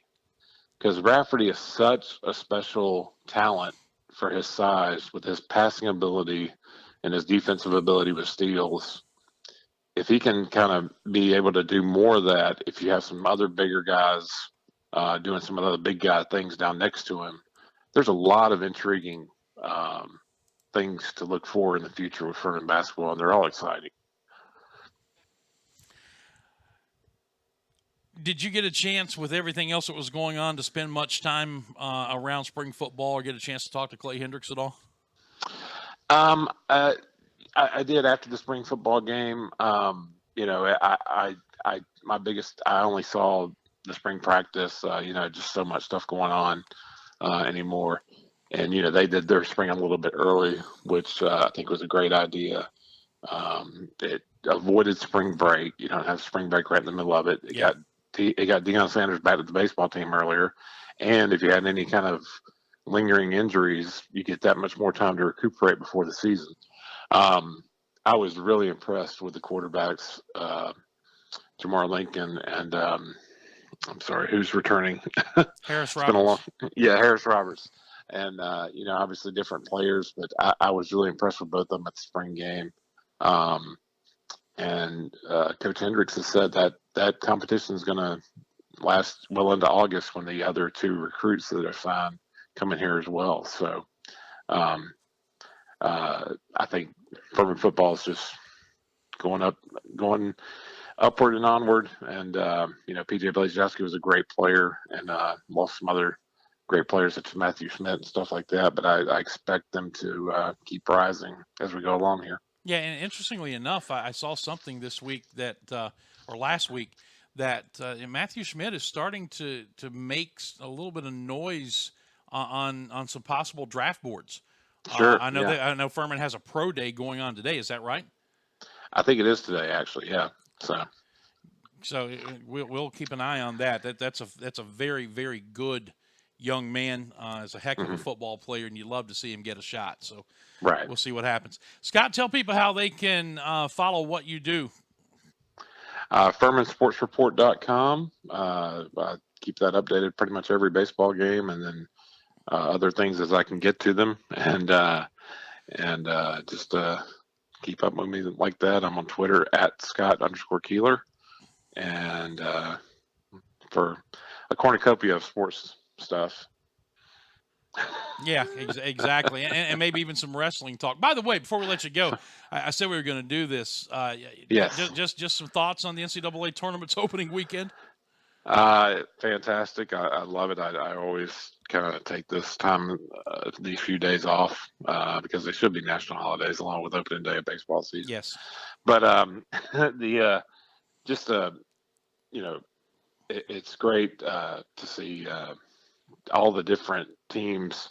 because Rafferty is such a special talent for his size with his passing ability and his defensive ability with steals. If he can kind of be able to do more of that, if you have some other bigger guys doing some of the other big guy things down next to him, there's a lot of intriguing things to look for in the future with Furman basketball, and they're all exciting. Did you get a chance with everything else that was going on to spend much time around spring football or get a chance to talk to Clay Hendricks at all? I did after the spring football game. I only saw the spring practice, just so much stuff going on anymore. And, they did their spring a little bit early, which I think was a great idea. It avoided spring break. You don't have spring break right in the middle of it. It got Deion Sanders back to the baseball team earlier. And if you had any kind of lingering injuries, you get that much more time to recuperate before the season. I was really impressed with the quarterbacks, Jamar Lincoln and I'm sorry, who's returning? Harris Roberts. Harris Roberts. And, obviously different players, but I was really impressed with both of them at the spring game. And Coach Hendricks has said that competition is going to last well into August when the other two recruits that are signed come in here as well. So I think Furman football is just going upward and onward. And, PJ Blazejowski was a great player and lost some other great players such as Matthew Schmidt and stuff like that. But I expect them to keep rising as we go along here. Yeah, and interestingly enough, I saw something this week or last week, that Matthew Schmidt is starting to make a little bit of noise on some possible draft boards. Sure. I know Furman has a pro day going on today. Is that right? I think it is today, actually. Yeah. So we'll keep an eye on that. That's a very, very good young man. Is a heck of a football player, and you love to see him get a shot. So right. We'll see what happens. Scott, tell people how they can follow what you do. FurmanSportsReport.com. I keep that updated pretty much every baseball game, and then other things as I can get to them, and just keep up with me like that. I'm on Twitter at Scott_Keeler, and for a cornucopia of sports stuff. Yeah, exactly, and maybe even some wrestling talk. By the way, before we let you go, I said we were going to do this. Yes. Just some thoughts on the NCAA tournament's opening weekend. Fantastic. I love it. I always kind of take this time, these few days off, because they should be national holidays along with opening day of baseball season. Yes. But it's great to see all the different teams.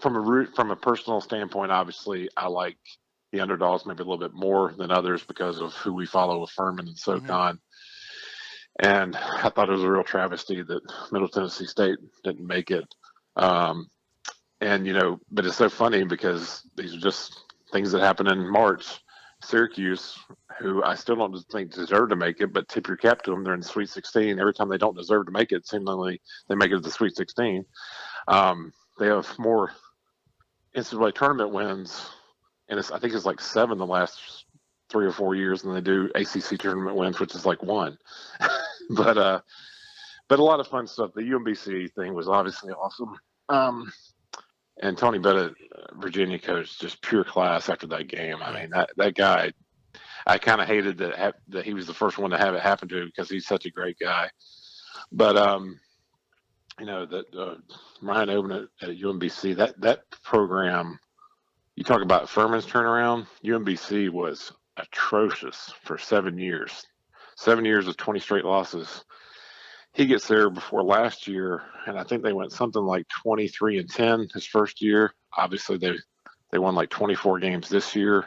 From a personal standpoint, obviously, I like the underdogs maybe a little bit more than others because of who we follow with Furman and SoCon. Mm-hmm. And I thought it was a real travesty that Middle Tennessee State didn't make it. But it's so funny because these are just things that happen in March. Syracuse, who I still don't think deserve to make it, but tip your cap to them. They're in the Sweet 16. Every time they don't deserve to make it, seemingly they make it to the Sweet 16. They have more NCAA tournament wins, and I think it's like 7 the last 3 or 4 years than they do ACC tournament wins, which is like 1. But a lot of fun stuff. The UMBC thing was obviously awesome. And Tony Bennett, Virginia coach, just pure class after that game. I mean, that guy, I kind of hated that he was the first one to have it happen to him because he's such a great guy. But Ryan Oben at UMBC, that program, you talk about Furman's turnaround. UMBC was atrocious for 7 years. 7 years of 20 straight losses. He gets there before last year, and I think they went something like 23-10 his first year. Obviously, they won like 24 games this year.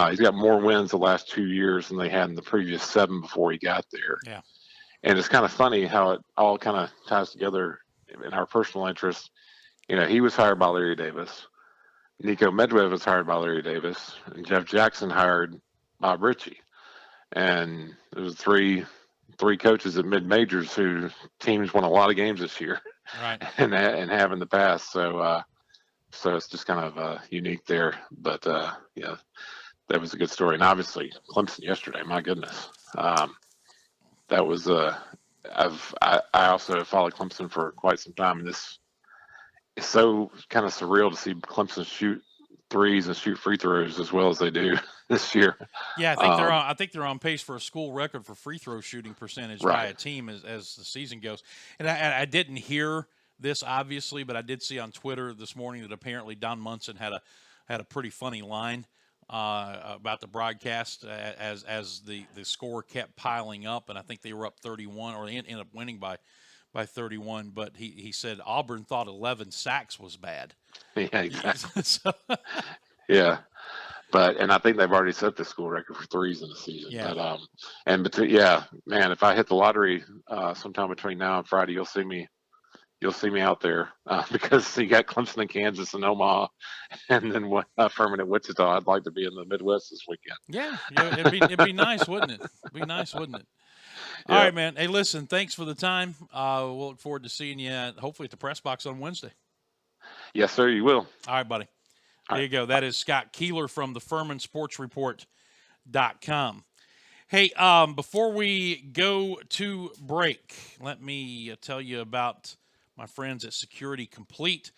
He's got more wins the last 2 years than they had in the previous 7 before he got there. Yeah. And it's kind of funny how it all kind of ties together in our personal interest. He was hired by Larry Davis. Nico Medved was hired by Larry Davis. And Jeff Jackson hired Bob Ritchie. And it was three coaches at mid-majors who teams won a lot of games this year. Right. and have in the past. So it's just kind of unique there. But, that was a good story. And obviously, Clemson yesterday, my goodness. That was I also have followed Clemson for quite some time, and this is so kind of surreal to see Clemson shoot threes and shoot free throws as well as they do this year. Yeah, I think they're on pace for a school record for free throw shooting percentage by a team as the season goes. And I didn't hear this obviously, but I did see on Twitter this morning that apparently Don Munson had a pretty funny line about the broadcast as the score kept piling up, and I think they were up 31, or they ended up winning by 31. But he said Auburn thought 11 sacks was bad. Yeah, exactly. Yeah, and I think they've already set the school record for threes in the season. Yeah. Man, if I hit the lottery sometime between now and Friday, you'll see me out there because you got Clemson and Kansas and Omaha, and then Furman at Wichita. I'd like to be in the Midwest this weekend. Yeah, it'd be nice, wouldn't it? It'd be nice, wouldn't it? All right, man. Hey, listen, thanks for the time. We'll look forward to seeing you hopefully at the press box on Wednesday. Yes, sir, you will. All right, buddy. There you go. That is Scott Keeler from the FurmanSportsReport.com. Hey, before we go to break, let me tell you about my friends at Security Complete.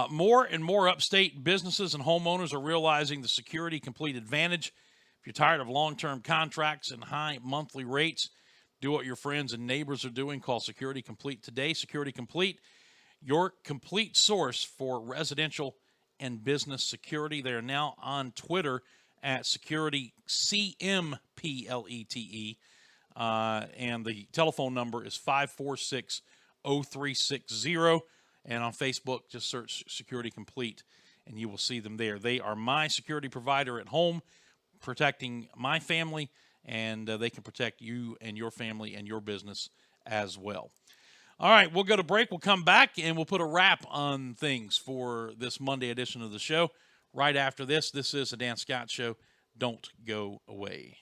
More and more upstate businesses and homeowners are realizing the Security Complete advantage. If you're tired of long-term contracts and high monthly rates, do what your friends and neighbors are doing. Call Security Complete today. Security Complete, your complete source for residential and business security. They are now on Twitter at Security CMPLETE. And the telephone number is 546-0360. And on Facebook, just search Security Complete, and you will see them there. They are my security provider at home, protecting my family, and they can protect you and your family and your business as well. All right, we'll go to break. We'll come back, and we'll put a wrap on things for this Monday edition of the show. Right after this, this is the Dan Scott Show. Don't go away.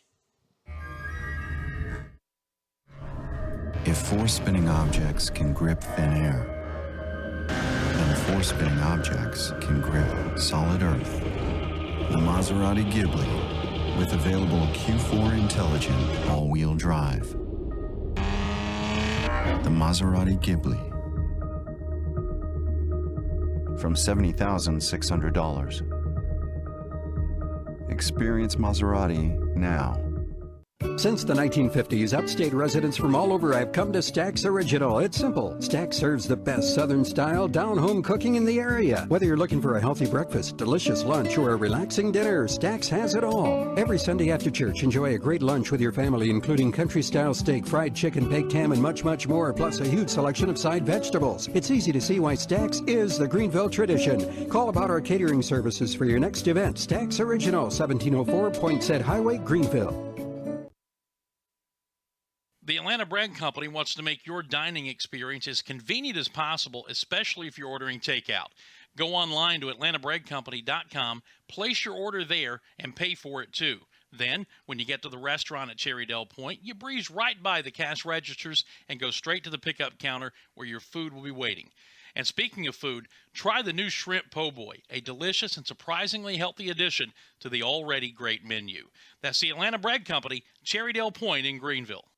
If four spinning objects can grip thin air, then four spinning objects can grip solid earth. The Maserati Ghibli, with available Q4 intelligent all-wheel drive. The Maserati Ghibli. From $70,600. Experience Maserati now. Since the 1950s, upstate residents from all over have come to Stack's Original. It's simple. Stack serves the best Southern-style down-home cooking in the area. Whether you're looking for a healthy breakfast, delicious lunch, or a relaxing dinner, Stack's has it all. Every Sunday after church, enjoy a great lunch with your family, including country-style steak, fried chicken, baked ham, and much, much more, plus a huge selection of side vegetables. It's easy to see why Stack's is the Greenville tradition. Call about our catering services for your next event. Stack's Original, 1704 Poinsett Highway, Greenville. The Atlanta Bread Company wants to make your dining experience as convenient as possible, especially if you're ordering takeout. Go online to atlantabreadcompany.com, place your order there, and pay for it too. Then, when you get to the restaurant at Cherrydale Point, you breeze right by the cash registers and go straight to the pickup counter where your food will be waiting. And speaking of food, try the new Shrimp Po' Boy, a delicious and surprisingly healthy addition to the already great menu. That's the Atlanta Bread Company, Cherrydale Point in Greenville.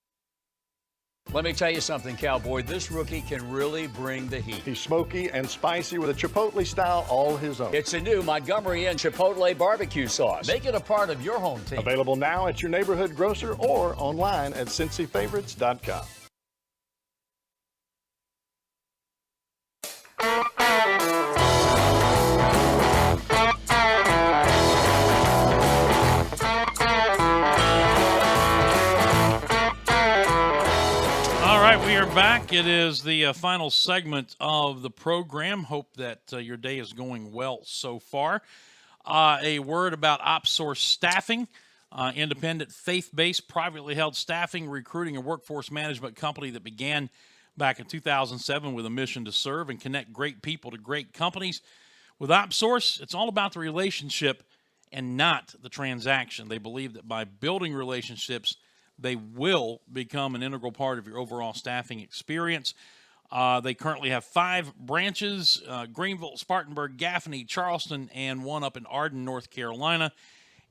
Let me tell you something, Cowboy. This rookie can really bring the heat. He's smoky and spicy with a Chipotle style all his own. It's a new Montgomery Inn Chipotle barbecue sauce. Make it a part of your home team. Available now at your neighborhood grocer or online at CincyFavorites.com. We are back. It is the final segment of the program. Hope that your day is going well so far. A word about OpSource Staffing, independent, faith-based, privately held staffing, recruiting, and workforce management company that began back in 2007 with a mission to serve and connect great people to great companies. With OpSource, it's all about the relationship and not the transaction. They believe that by building relationships, they will become an integral part of your overall staffing experience. They currently have 5 branches, Greenville, Spartanburg, Gaffney, Charleston, and one up in Arden, North Carolina.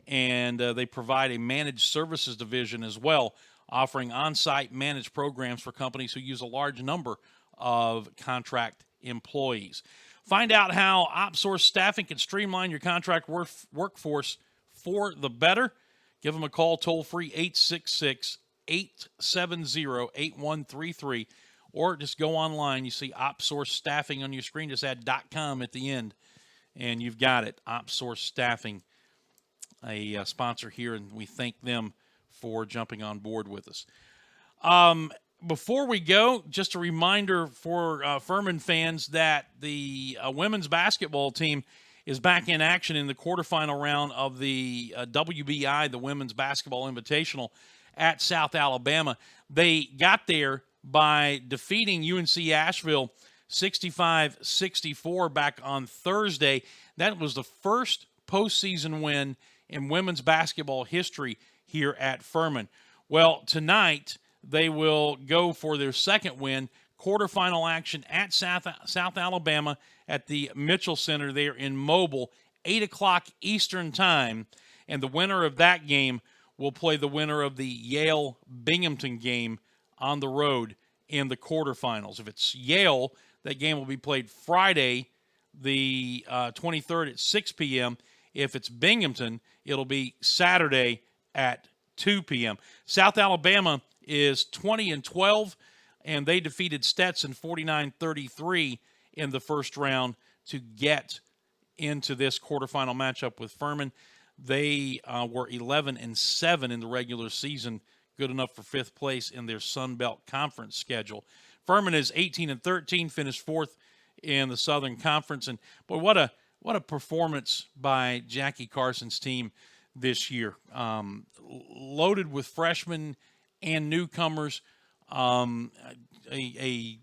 And they provide a managed services division as well, offering on-site managed programs for companies who use a large number of contract employees. Find out how OpSource Staffing can streamline your contract workforce for the better. Give them a call toll-free, 866-870-8133, or just go online. You see OpSource Staffing on your screen. Just add .com at the end, and you've got it. OpSource Staffing, a sponsor here, and we thank them for jumping on board with us. Before we go, just a reminder for Furman fans that the women's basketball team is back in action in the quarterfinal round of the WBI, the Women's Basketball Invitational at South Alabama. They got there by defeating UNC Asheville 65-64 back on Thursday. That was the first postseason win in women's basketball history here at Furman. Well, tonight they will go for their second win, quarterfinal action at South Alabama at the Mitchell Center there in Mobile, 8 o'clock Eastern Time. And the winner of that game will play the winner of the Yale-Binghamton game on the road in the quarterfinals. If it's Yale, that game will be played Friday, the 23rd at 6 p.m. If it's Binghamton, it'll be Saturday at 2 p.m. South Alabama is 20-12, and they defeated Stetson 49-33 in the first round to get into this quarterfinal matchup with Furman. They were 11-7 in the regular season, good enough for 5th place in their Sun Belt Conference schedule. Furman is 18-13, finished 4th in the Southern Conference, and boy, what a performance by Jackie Carson's team this year. Loaded with freshmen and newcomers, a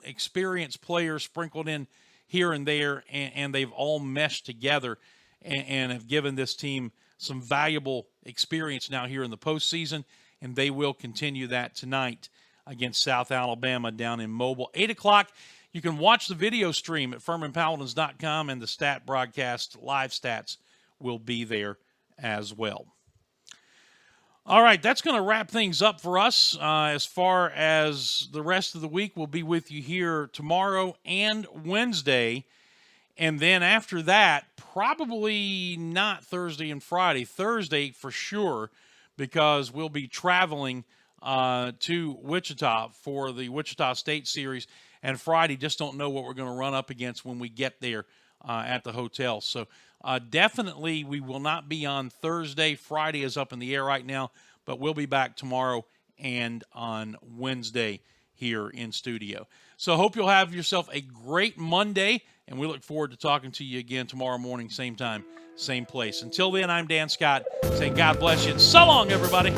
experienced players sprinkled in here and there, and they've all meshed together and have given this team some valuable experience now here in the postseason, and they will continue that tonight against South Alabama down in Mobile. 8 o'clock, you can watch the video stream at FurmanPaladins.com, and the stat broadcast live stats will be there as well. All right, that's going to wrap things up for us. As far as the rest of the week, we'll be with you here tomorrow and Wednesday. And then after that, probably not Thursday and Friday. Thursday for sure, because we'll be traveling to Wichita for the Wichita State Series. And Friday, just don't know what we're going to run up against when we get there at the hotel. So definitely we will not be on Thursday. Friday is up in the air right now, but we'll be back tomorrow and on Wednesday here in studio. So hope you'll have yourself a great Monday, and we look forward to talking to you again tomorrow morning, same time, same place. Until then, I'm Dan Scott saying God bless you, and so long, everybody.